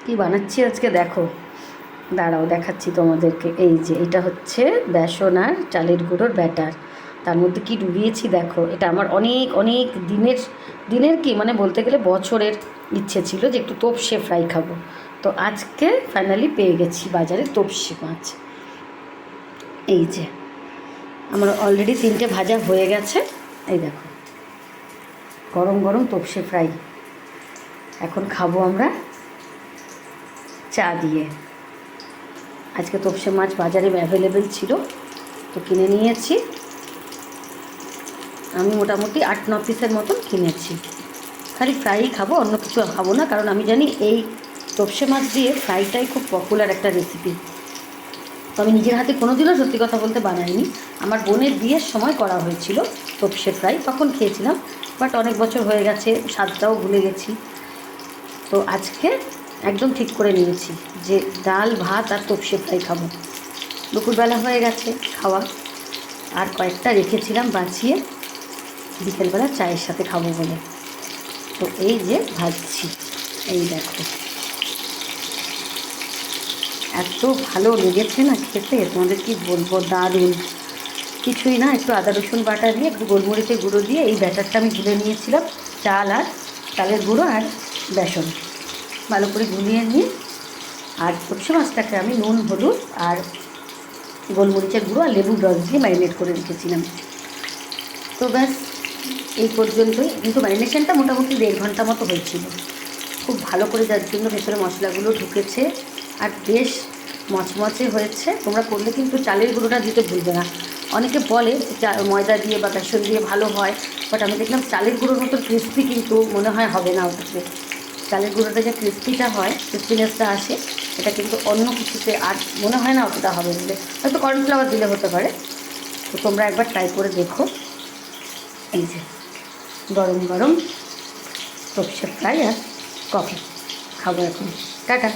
কি বানাচ্ছি আজকে দেখো, দাঁড়াও দেখাচ্ছি তোমাদেরকে। এই যে এটা হচ্ছে বেসন আর চালের গুঁড়োর ব্যাটার, তার মধ্যে কি ডুবিয়েছি দেখো। এটা আমার অনেক অনেক দিনের দিনের কি মানে বলতে গেলে বছরের ইচ্ছে ছিল যে একটু তোপসে ফ্রাই খাবো। তো আজকে ফাইনালি পেয়ে গেছি বাজারে তোপসে মাছ। এই যে আমার অলরেডি 3টে ভাজা হয়ে গেছে। এই দেখো গরম গরম তোপসে ফ্রাই এখন খাবো আমরা চা দিয়ে। আজকে তোপসে মাছ বাজারে অ্যাভেলেবেল ছিল, তো কিনে নিয়েছি। আমি মোটামুটি 8-9 পিসের মতন কিনেছি। খালি ফ্রাই খাবো, অন্য কিছু খাবো না, কারণ আমি জানি এই তোপসে মাছ দিয়ে ফ্রাইটাই খুব পপুলার একটা রেসিপি। তো আমি নিজের হাতে কোনো দিনও সত্যি কথা বলতে বানাইনি। আমার বোনের বিয়ের সময় করা হয়েছিল তোপসে ফ্রাই, তখন খেয়েছিলাম, বাট অনেক বছর হয়ে গেছে, স্বাদটাও ভুলে গেছি। তো আজকে একদম ঠিক করে নিয়েছি যে ডাল ভাত আর তোপসে ফ্রাই খাবো। দুপুরবেলা হয়ে গেছে খাওয়া, আর কয়েকটা রেখেছিলাম বাঁচিয়ে বিকেলবেলা চায়ের সাথে খাবো বলে। তো এই যে ভাজছি, এই দেখো এত ভালো লেগেছে না খেতে, তোমাদের কি বলবো, দারুণ। কিছুই না, একটু আদা রসুন বাটা দিয়ে একটু গোলমরিচের গুঁড়ো দিয়ে এই ব্যাটারটা আমি গুলে নিয়েছিলাম। চাল আর চালের গুঁড়ো আর বেসন ভালো করে গুলিয়ে নিয়ে, আর তোপসে মাছটাকে আমি নুন হলুদ আর গোলমরিচের গুঁড়ো আর লেবুর রস দিয়ে ম্যারিনেট করে রেখেছিলাম। তো ব্যাস এই পর্যন্তই, কিন্তু ম্যারিনেশনটা মোটামুটি 1.5 ঘন্টা মতো হয়েছিল। খুব ভালো করে, যার জন্য ভেতরে মশলাগুলো ঢুকেছে আর বেশ মচমচে হয়েছে। তোমরা করলে কিন্তু চালের গুঁড়োটা দিতে ভুলবে না। অনেকে বলে যে ময়দা দিয়ে বা বেসন দিয়ে ভালো হয়, বাট আমি দেখলাম চালের গুঁড়োর মতো ক্রিস্পি কিন্তু মনে হয় হবে না ওটাতে। চালের গুঁড়োটা যে ক্রিস্পিটা হয়, ক্রিস্পিনেসটা আসে, এটা কিন্তু অন্য কিছুতে আর মনে হয় না অতটা হবে বলে। হয়তো কর্নফ্লাওয়ার দিলে হতে পারে। তো তোমরা একবার ট্রাই করে দেখো। এই যে গরম গরম তোপসে ফ্রাই আর কফি খাবো এখন। টাটা।